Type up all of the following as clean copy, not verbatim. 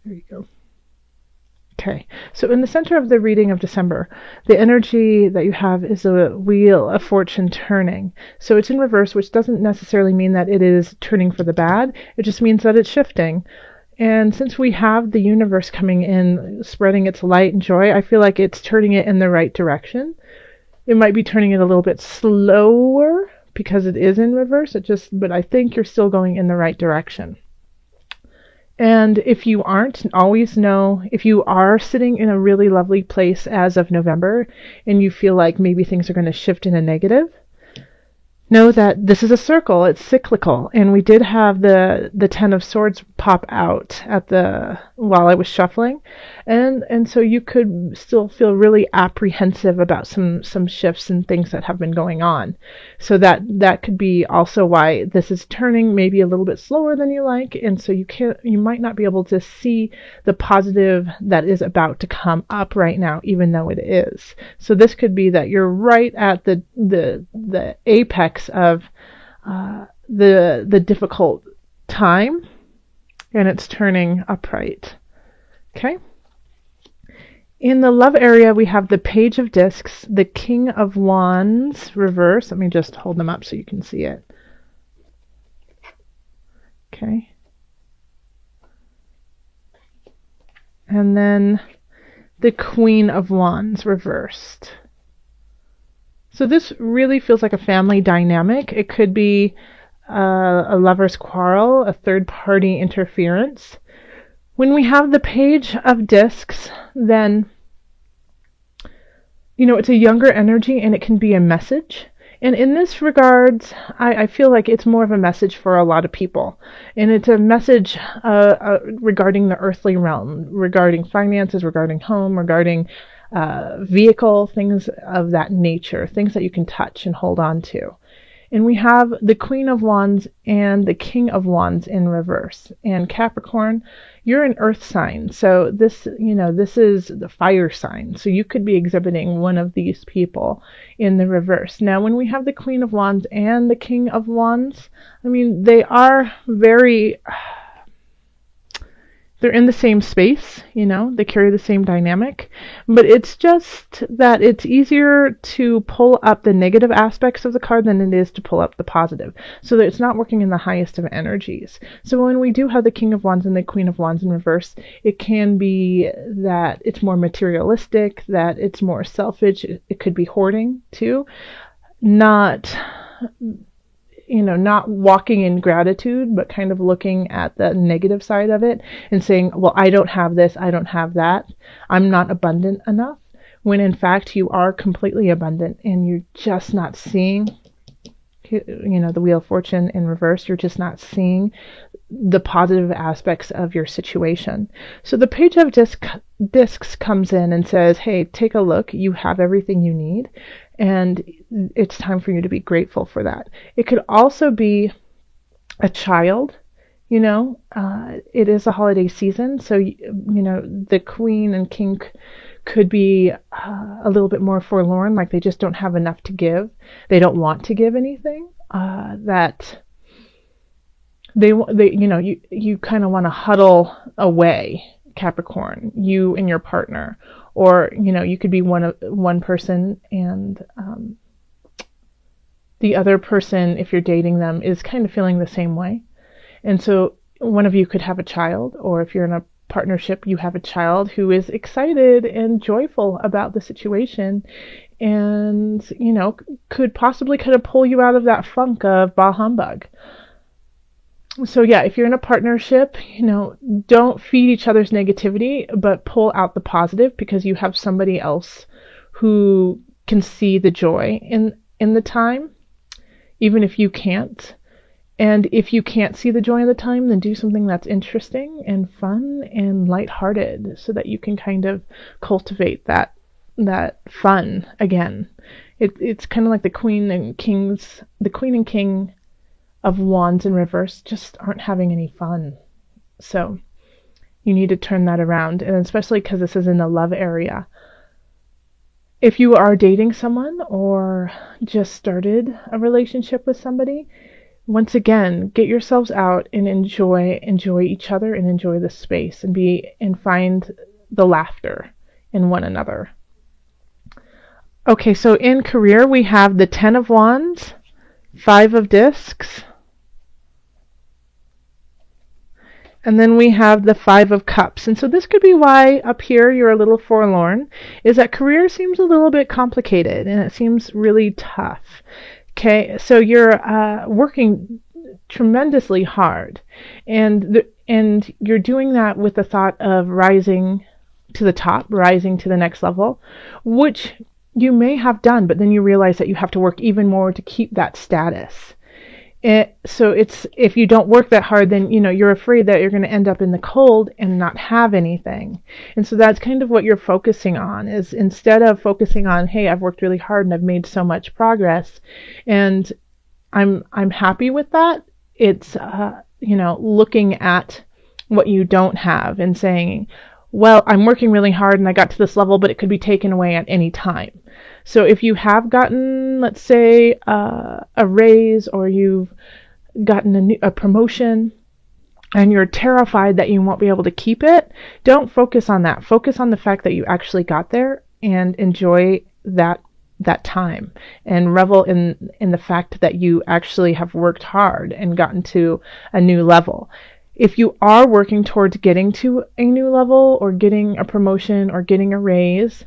There you go. Okay, so in the center of the reading of December, the energy that you have is a wheel of fortune turning. So it's in reverse, which doesn't necessarily mean that it is turning for the bad. It just means that it's shifting. And since we have the universe coming in, spreading its light and joy, I feel like it's turning it in the right direction. It might be turning it a little bit slower because it is in reverse. But I think you're still going in the right direction. And if you aren't, always know if you are sitting in a really lovely place as of November and you feel like maybe things are going to shift in a negative, know that this is a circle, it's cyclical. And we did have the Ten of Swords pop out while I was shuffling. And so you could still feel really apprehensive about some shifts and things that have been going on. So that could be also why this is turning maybe a little bit slower than you like, and so you might not be able to see the positive that is about to come up right now, even though it is. So this could be that you're right at the apex of the difficult time, and it's turning upright. Okay? In the love area, we have the Page of Discs, the King of Wands reverse. Let me just hold them up so you can see it. Okay. And then the Queen of Wands reversed. So this really feels like a family dynamic. It could be a lover's quarrel, a third-party interference. When we have the Page of Discs, then, it's a younger energy and it can be a message. And in this regard, I feel like it's more of a message for a lot of people. And it's a message regarding the earthly realm, regarding finances, regarding home, regarding vehicle, things of that nature, things that you can touch and hold on to. And we have the Queen of Wands and the King of Wands in reverse. And Capricorn, you're an earth sign. So this is the fire sign. So you could be exhibiting one of these people in the reverse. Now, when we have the Queen of Wands and the King of Wands, they are they're in the same space, they carry the same dynamic, but it's just that it's easier to pull up the negative aspects of the card than it is to pull up the positive, so that it's not working in the highest of energies. So when we do have the King of Wands and the Queen of Wands in reverse, it can be that it's more materialistic, that it's more selfish. It could be hoarding too, not walking in gratitude, but kind of looking at the negative side of it and saying, well, I don't have this, I don't have that, I'm not abundant enough, when in fact you are completely abundant and you're just not seeing, the Wheel of Fortune in reverse, you're just not seeing the positive aspects of your situation. So the Page of Discs comes in and says, hey, take a look, you have everything you need, and it's time for you to be grateful for that. It could also be a child, it is a holiday season, so, the Queen and King could be a little bit more forlorn, like they just don't have enough to give. They don't want to give anything, that you kind of want to huddle away, Capricorn, you and your partner. Or, you could be one person and the other person, if you're dating them, is kind of feeling the same way. And so one of you could have a child, or if you're in a partnership, you have a child who is excited and joyful about the situation and, could possibly kind of pull you out of that funk of bah humbug. So yeah, if you're in a partnership, don't feed each other's negativity, but pull out the positive, because you have somebody else who can see the joy in the time, even if you can't. And if you can't see the joy in the time, then do something that's interesting and fun and lighthearted, so that you can kind of cultivate that fun again. It's kind of like the Queen and King of Wands in reverse just aren't having any fun. So you need to turn that around, and especially because this is in the love area. If you are dating someone or just started a relationship with somebody, once again, get yourselves out and enjoy each other and enjoy the space and find the laughter in one another. Okay, so in career we have the 10 of Wands, 5 of Discs, and then we have the 5 of Cups. And so this could be why up here you're a little forlorn, is that career seems a little bit complicated and it seems really tough. Okay, so you're working tremendously hard, and you're doing that with the thought of rising to the top, rising to the next level, which you may have done, but then you realize that you have to work even more to keep that status. So it's, if you don't work that hard, then you're afraid that you're going to end up in the cold and not have anything. And so that's kind of what you're focusing on, is instead of focusing on, hey, I've worked really hard and I've made so much progress and I'm happy with that. It's looking at what you don't have and saying, well, I'm working really hard and I got to this level, but it could be taken away at any time. So if you have gotten, let's say, a raise, or you've gotten a promotion and you're terrified that you won't be able to keep it, don't focus on that. Focus on the fact that you actually got there and enjoy that time and revel in the fact that you actually have worked hard and gotten to a new level. If you are working towards getting to a new level or getting a promotion or getting a raise,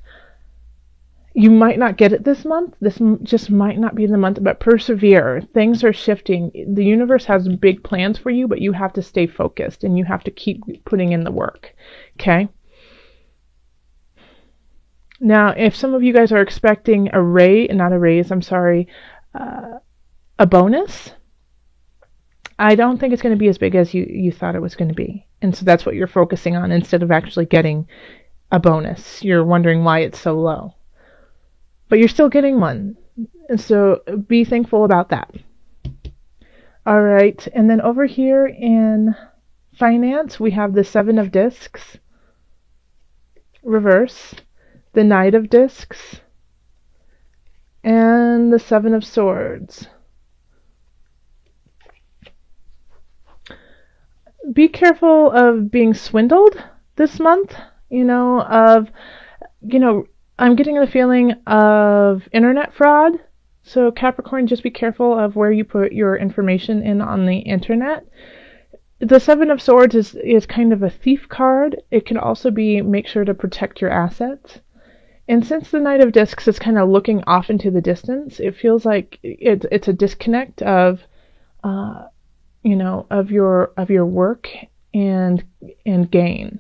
you might not get it this month. This just might not be the month, but persevere. Things are shifting. The universe has big plans for you, but you have to stay focused and you have to keep putting in the work. Okay? Now, if some of you guys are expecting a bonus, I don't think it's going to be as big as you thought it was going to be. And so that's what you're focusing on instead of actually getting a bonus. You're wondering why it's so low. But you're still getting one. And so be thankful about that. All right. And then over here in finance, we have the 7 of Discs, reverse, the Knight of Discs, and the 7 of Swords. Be careful of being swindled this month, I'm getting the feeling of internet fraud. So Capricorn, just be careful of where you put your information in on the internet. The 7 of Swords is kind of a thief card. It can also be make sure to protect your assets. And since the Knight of Discs is kind of looking off into the distance, it feels like it's a disconnect of your work and gain.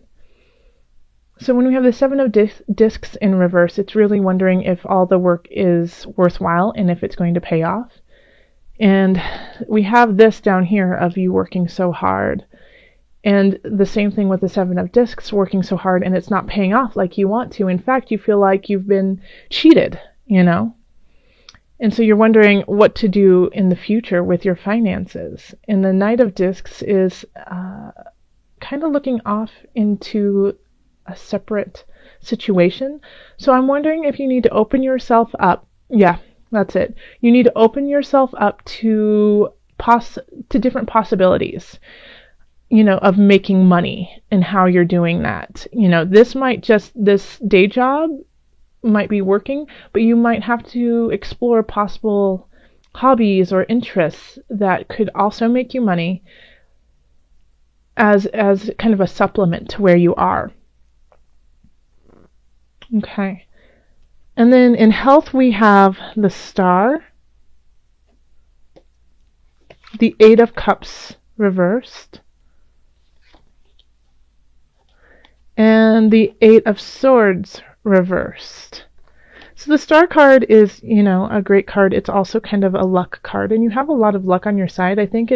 So when we have the 7 of Discs in reverse, it's really wondering if all the work is worthwhile and if it's going to pay off. And we have this down here of you working so hard. And the same thing with the 7 of Discs, working so hard and it's not paying off like you want to. In fact, you feel like you've been cheated, And so you're wondering what to do in the future with your finances. And the Knight of Discs is kind of looking off into a separate situation. So I'm wondering if you need to open yourself up. Yeah, that's it. You need to open yourself up to different possibilities, of making money and how you're doing that. This day job might be working, but you might have to explore possible hobbies or interests that could also make you money as kind of a supplement to where you are. Okay. And then in health, we have the Star, the 8 of Cups reversed, and the 8 of Swords reversed. So the Star card is, a great card. It's also kind of a luck card, and you have a lot of luck on your side. I think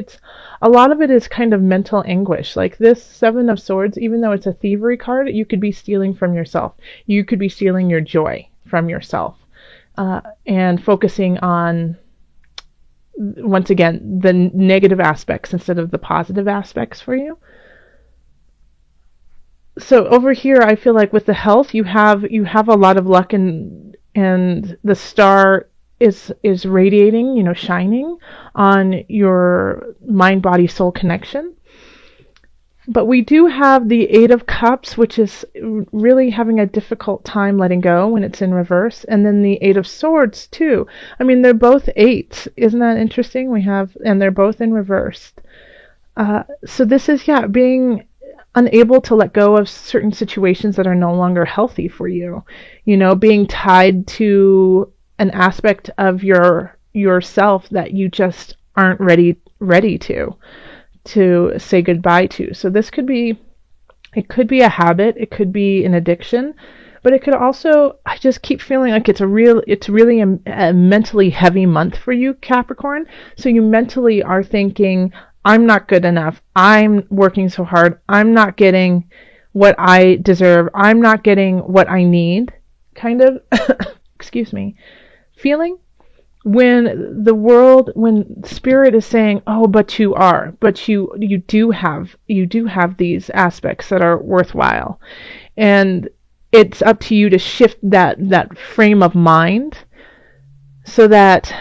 a lot of it is kind of mental anguish. Like this 7 of Swords, even though it's a thievery card, you could be stealing from yourself. You could be stealing your joy from yourself, and focusing on, once again, the negative aspects instead of the positive aspects for you. So over here, I feel like with the health, you have a lot of luck, and the Star is radiating, shining on your mind, body, soul connection. But we do have the Eight of Cups, which is really having a difficult time letting go when it's in reverse. And then the Eight of Swords, too. I mean, they're both eights. Isn't that interesting? And they're both in reverse. So this is, being unable to let go of certain situations that are no longer healthy for you. Being tied to an aspect of yourself that you just aren't ready to say goodbye to. So it could be a habit, it could be an addiction, but it could also, I just keep feeling like it's really a mentally heavy month for you, Capricorn. So you mentally are thinking, I'm not good enough, I'm working so hard, I'm not getting what I deserve, I'm not getting what I need, kind of, excuse me, feeling. When spirit is saying, oh, but you do have these aspects that are worthwhile, and it's up to you to shift that frame of mind so that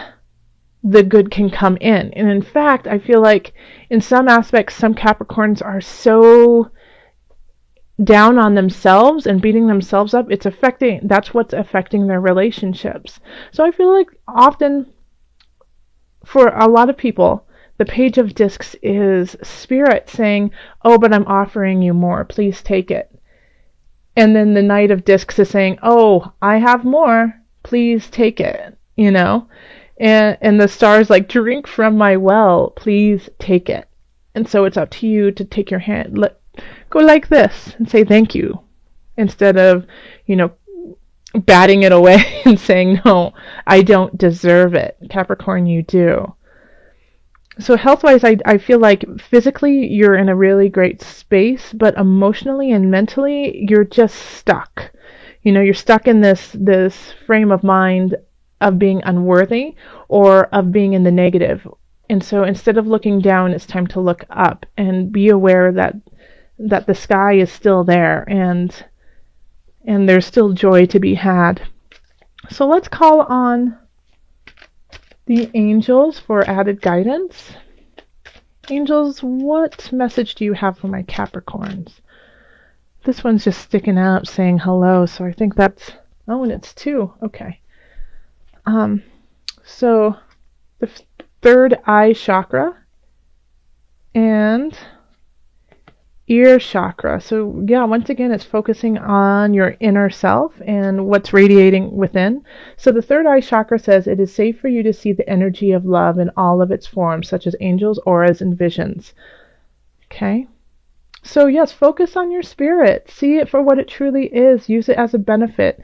the good can come in. And in fact, I feel like in some aspects, some Capricorns are so down on themselves and beating themselves up, that's what's affecting their relationships. So I feel like often for a lot of people, the Page of Discs is spirit saying, oh, but I'm offering you more, please take it. And then the Knight of Discs is saying, oh, I have more, please take it, and the stars like, drink from my well, please take it. And so it's up to you to take your hand, go like this and say thank you, instead of, batting it away and saying, no, I don't deserve it. Capricorn, you do. So health-wise, I feel like physically you're in a really great space, but emotionally and mentally you're just stuck. You're stuck in this frame of mind of being unworthy or of being in the negative. And so instead of looking down, it's time to look up and be aware that the sky is still there and there's still joy to be had. So let's call on the angels for added guidance. Angels, what message do you have for my Capricorns? This one's just sticking out saying hello, so I think that's, and it's 2. Okay. So the third eye chakra and ear chakra. So once again, it's focusing on your inner self and what's radiating within. So the third eye chakra says it is safe for you to see the energy of love in all of its forms, such as angels, auras, and visions. Okay. So yes, focus on your spirit. See it for what it truly is. Use it as a benefit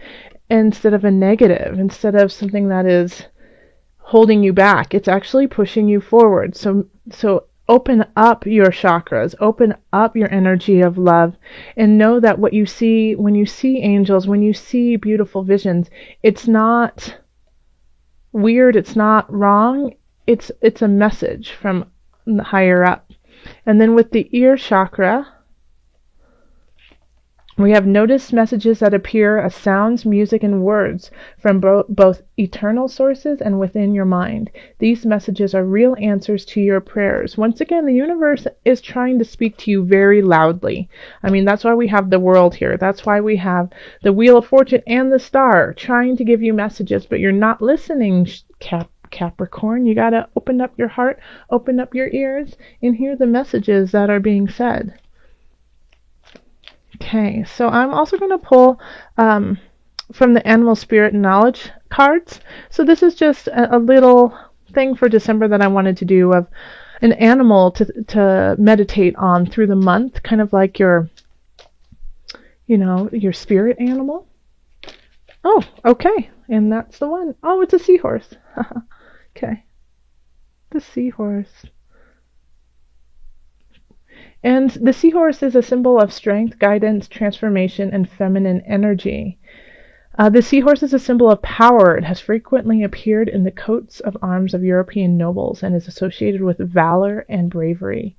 instead of a negative, instead of something that is holding you back. It's actually pushing you forward. So open up your chakras, open up your energy of love, and know that what you see, when you see angels, when you see beautiful visions, it's not weird, it's not wrong, it's a message from higher up. And then with the ear chakra, we have noticed messages that appear as sounds, music, and words from both eternal sources and within your mind. These messages are real answers to your prayers. Once again, the universe is trying to speak to you very loudly. I mean, that's why we have the world here. That's why we have the Wheel of Fortune and the star trying to give you messages, but you're not listening, Capricorn. You got to open up your heart, open up your ears, and hear the messages that are being said. Okay, so I'm also going to pull from the Animal Spirit Knowledge cards. So this is just a little thing for December that I wanted to do of an animal to meditate on through the month, kind of like your spirit animal. Oh, okay, and that's the one. Oh, it's a seahorse. Okay, the seahorse. And the seahorse is a symbol of strength, guidance, transformation, and feminine energy. The seahorse is a symbol of power. It has frequently appeared in the coats of arms of European nobles and is associated with valor and bravery.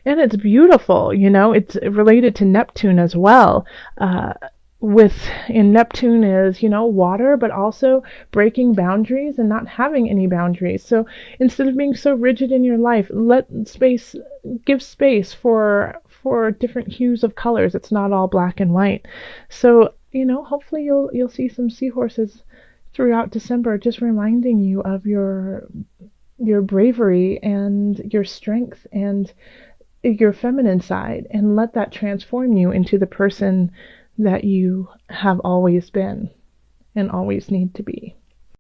And it's beautiful, it's related to Neptune as well. in Neptune is, water, but also breaking boundaries and not having any boundaries. So instead of being so rigid in your life, give space for different hues of colors. It's not all black and white. So, hopefully you'll see some seahorses throughout December, just reminding you of your bravery and your strength and your feminine side, and let that transform you into the person that you have always been and always need to be.